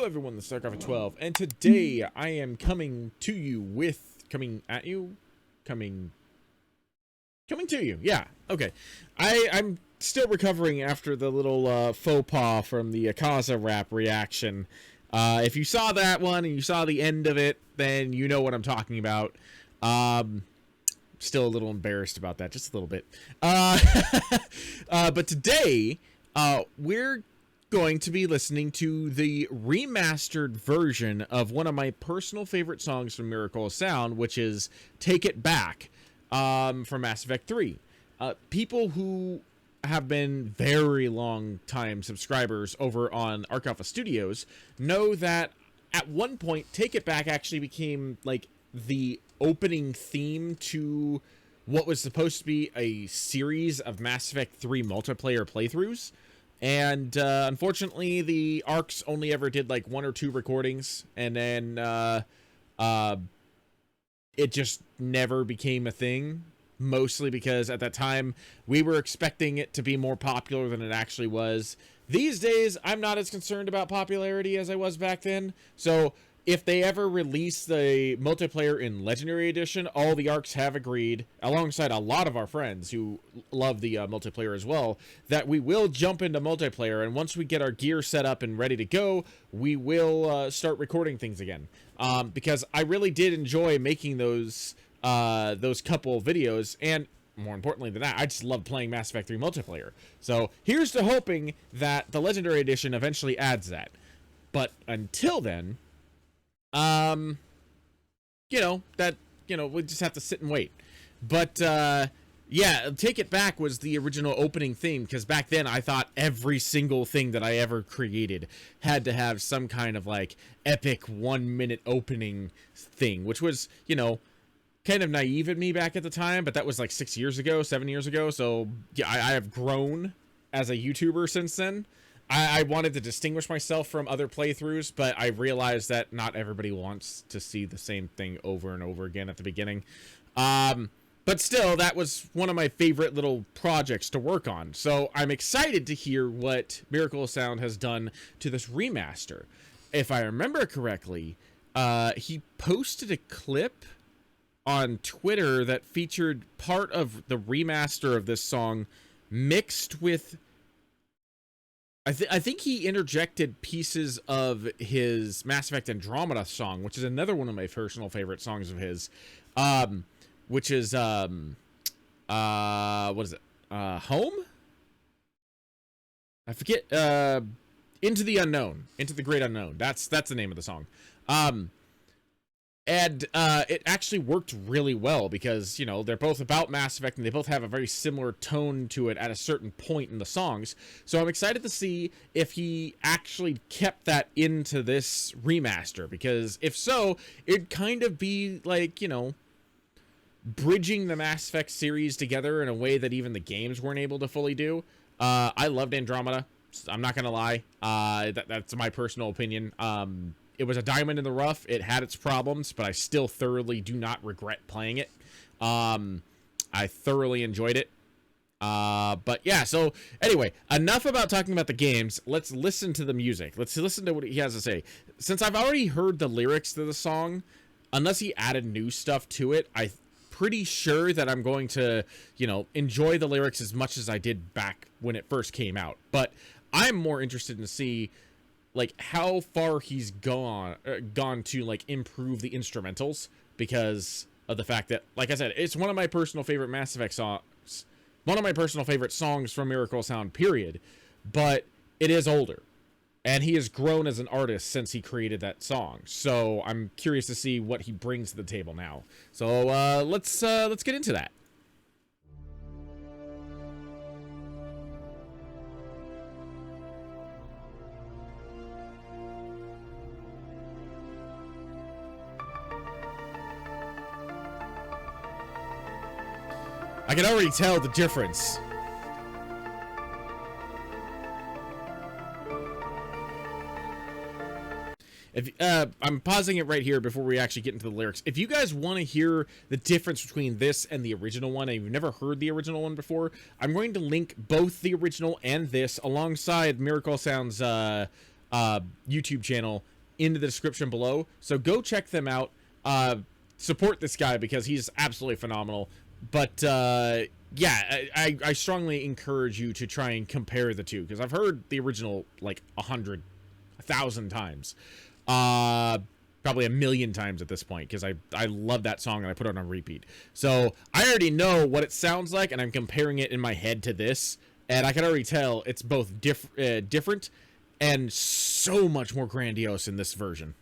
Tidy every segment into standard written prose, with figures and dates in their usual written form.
everyone, this is Starcraft 12, and today I am coming to you, yeah, okay. I'm still recovering after the little faux pas from the Akaza rap reaction. If you saw that one and you saw the end of it, then you know what I'm talking about. Still a little embarrassed about that, just a little bit. But today, we're going to be listening to the remastered version of one of my personal favorite songs from Miracle of Sound, which is Take It Back, from Mass Effect 3. People who have been very long time subscribers over on Arc Alpha Studios know that at one point Take It Back actually became like the opening theme to what was supposed to be a series of Mass Effect 3 multiplayer playthroughs. And unfortunately, the ARCs only ever did like 1 or 2 recordings, and then it just never became a thing. Mostly because at that time we were expecting it to be more popular than it actually was. These days, I'm not as concerned about popularity as I was back then. So if they ever release the multiplayer in Legendary Edition, all the ARCs have agreed, alongside a lot of our friends who love the multiplayer as well, that we will jump into multiplayer, and once we get our gear set up and ready to go, we will start recording things again. Because I really did enjoy making those couple videos, and more importantly than that, I just love playing Mass Effect 3 multiplayer. So here's to hoping that the Legendary Edition eventually adds that. But until then, we just have to sit and wait. But, yeah, Take It Back was the original opening theme, because back then I thought every single thing that I ever created had to have some kind of, like, epic 1-minute opening thing, which was, kind of naive in me back at the time, but that was like 7 years ago, so yeah, I have grown as a YouTuber since then. I wanted to distinguish myself from other playthroughs, but I realized that not everybody wants to see the same thing over and over again at the beginning. But still, that was one of my favorite little projects to work on, so I'm excited to hear what Miracle of Sound has done to this remaster. If I remember correctly, he posted a clip on Twitter that featured part of the remaster of this song mixed with, I think he interjected pieces of his Mass Effect Andromeda song, which is another one of my personal favorite songs of his, which is what is it, Home? I forget. Into the Unknown, Into the Great Unknown. That's the name of the song. And it actually worked really well because, they're both about Mass Effect and they both have a very similar tone to it at a certain point in the songs. So I'm excited to see if he actually kept that into this remaster, because if so, it'd kind of be like, bridging the Mass Effect series together in a way that even the games weren't able to fully do. I loved Andromeda. I'm not going to lie. That's my personal opinion. It was a diamond in the rough. It had its problems, but I still thoroughly do not regret playing it. I thoroughly enjoyed it. But yeah, so anyway, enough about talking about the games. Let's listen to the music. Let's listen to what he has to say. Since I've already heard the lyrics to the song, unless he added new stuff to it, I'm pretty sure that I'm going to, enjoy the lyrics as much as I did back when it first came out. But I'm more interested to see like how far he's gone to like improve the instrumentals, because of the fact that, like I said, it's one of my personal favorite Mass Effect songs, one of my personal favorite songs from Miracle Sound, period. But it is older, and he has grown as an artist since he created that song. So I'm curious to see what he brings to the table now. So let's get into that. I can already tell the difference. If I'm pausing it right here before we actually get into the lyrics. If you guys want to hear the difference between this and the original one, and you've never heard the original one before, I'm going to link both the original and this alongside Miracle Sound's YouTube channel in the description below. So go check them out. Support this guy because he's absolutely phenomenal. But yeah, I strongly encourage you to try and compare the two, because I've heard the original like 1,000 times. Probably 1,000,000 times at this point, because I love that song and I put it on repeat. So I already know what it sounds like, and I'm comparing it in my head to this, and I can already tell it's both different and so much more grandiose in this version.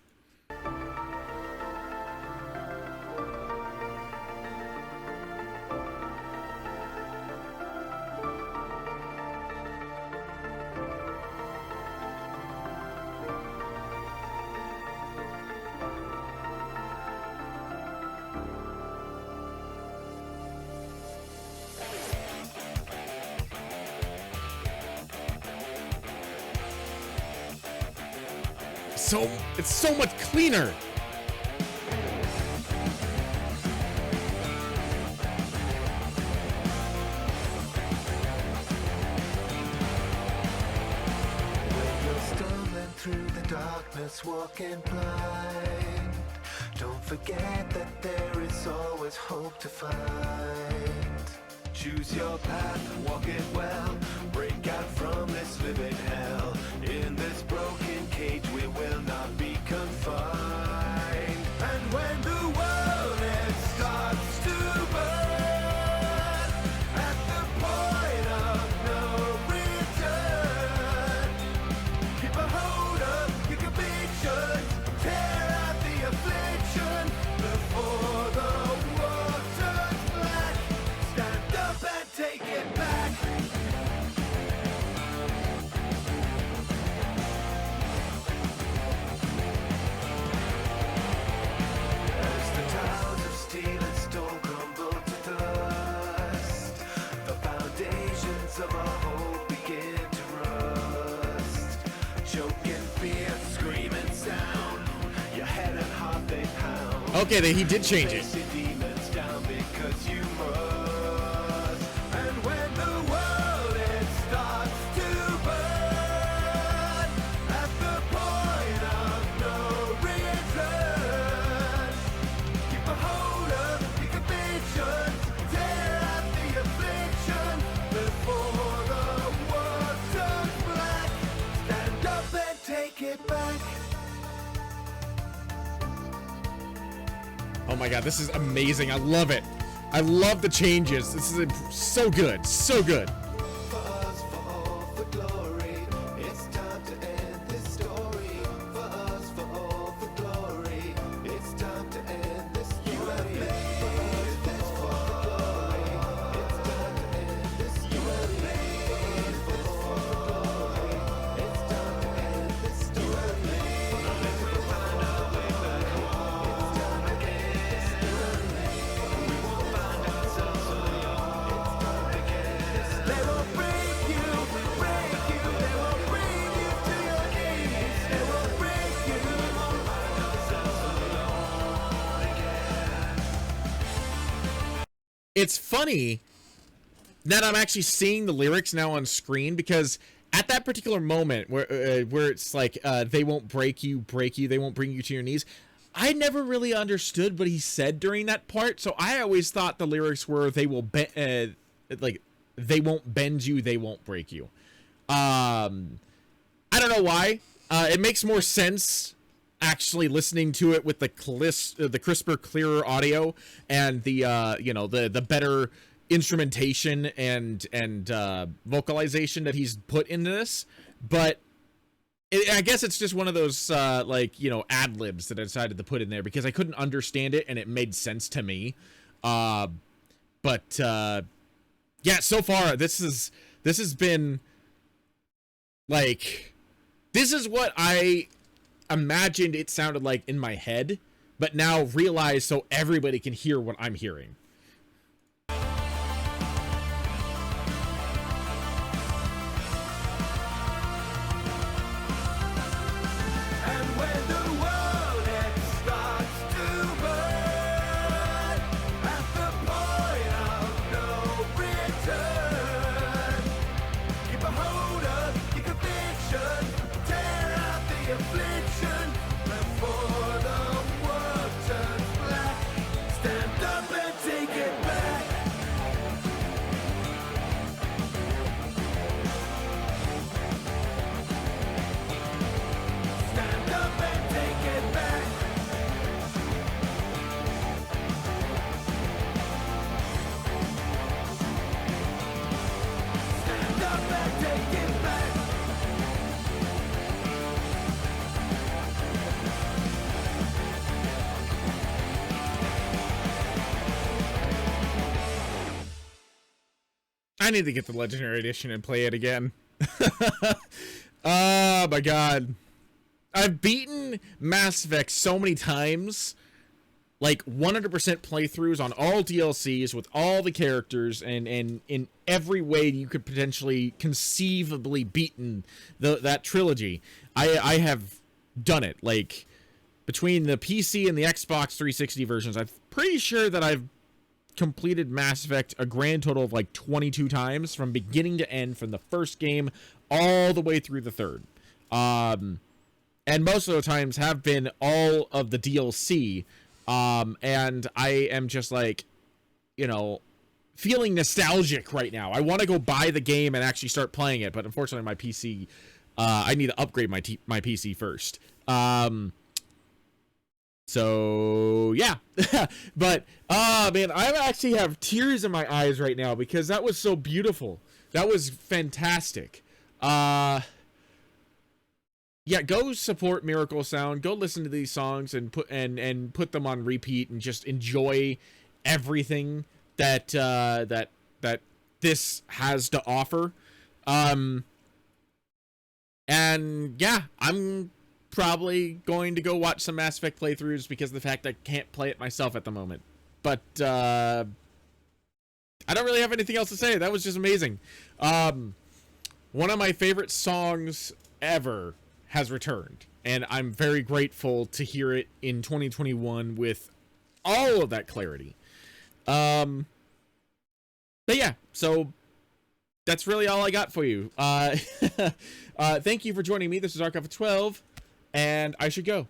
It's so much cleaner. Stumbling through the darkness, walking blind. Don't forget that there is always hope to find. Choose your path and walk it well. Break out from this living hell. In this broken cage we will not be confined. And when the world it starts to burn, at the point of no return, keep a hold of your convictions, tear out the affliction before the war turns black. Stand up and take it back. As the towers of steel and stone crumble to dust, the foundations of our hope begin to rust. Choking fear, screaming sound, your head and heart they pound. Okay, he did change it. Face your demons down because you must. And when the world it starts to burn, at the point of no return, keep a hold of your convictions, tear out the affliction before the world turns black. Stand up and take it back. Oh my god, this is amazing. I love it. I love the changes. This is so good. So good. For us, for all, for glory, it's time to end this story. For us, for all, for glory, it's time to end this story. You have made this for glory, it's time to end this story. You have made this for glory, it's time to end this story. You have made this for glory, it's time to end this story. We won't find ourselves alone, it's time to get this. They will break you, they will bring you to your knees. They will break you, we won't find ourselves alone again. It's funny that I'm actually seeing the lyrics now on screen, because at that particular moment where it's like they won't break you, they won't bring you to your knees, I never really understood what he said during that part. So I always thought the lyrics were they will like they won't bend you, they won't break you. I don't know why. It makes more sense actually listening to it with the crisper, clearer audio and the you know, the better instrumentation and vocalization that he's put into this. But I guess it's just one of those like, you know, ad libs that I decided to put in there because I couldn't understand it and it made sense to me. But yeah, so far this has been like, this is what I imagined it sounded like in my head, but now realize so everybody can hear what I'm hearing. And when the world it starts to burn, at the point of no return, keep a hold of your conviction, tear out the affliction I need to get the Legendary Edition and play it again. Oh my god. I've beaten Mass Effect so many times. Like 100% playthroughs on all DLCs with all the characters and in every way you could potentially conceivably beaten that trilogy. I have done it. Like between the PC and the Xbox 360 versions, I'm pretty sure that I've completed Mass Effect a grand total of like 22 times from beginning to end, from the first game all the way through the third. And most of the times have been all of the DLC. And I am just like, you know, feeling nostalgic right now. I want to go buy the game and actually start playing it, but unfortunately my PC, I need to upgrade my PC first. So yeah, but, man, I actually have tears in my eyes right now because that was so beautiful. That was fantastic. Yeah, go support Miracle Sound. Go listen to these songs and put them on repeat and just enjoy everything that that this has to offer. And yeah, I'm probably going to go watch some Mass Effect playthroughs because of the fact I can't play it myself at the moment. But I don't really have anything else to say. That was just amazing. One of my favorite songs ever has returned, and I'm very grateful to hear it in 2021 with all of that clarity. But yeah, so that's really all I got for you. Thank you for joining me. This is Archive of 12, and I should go.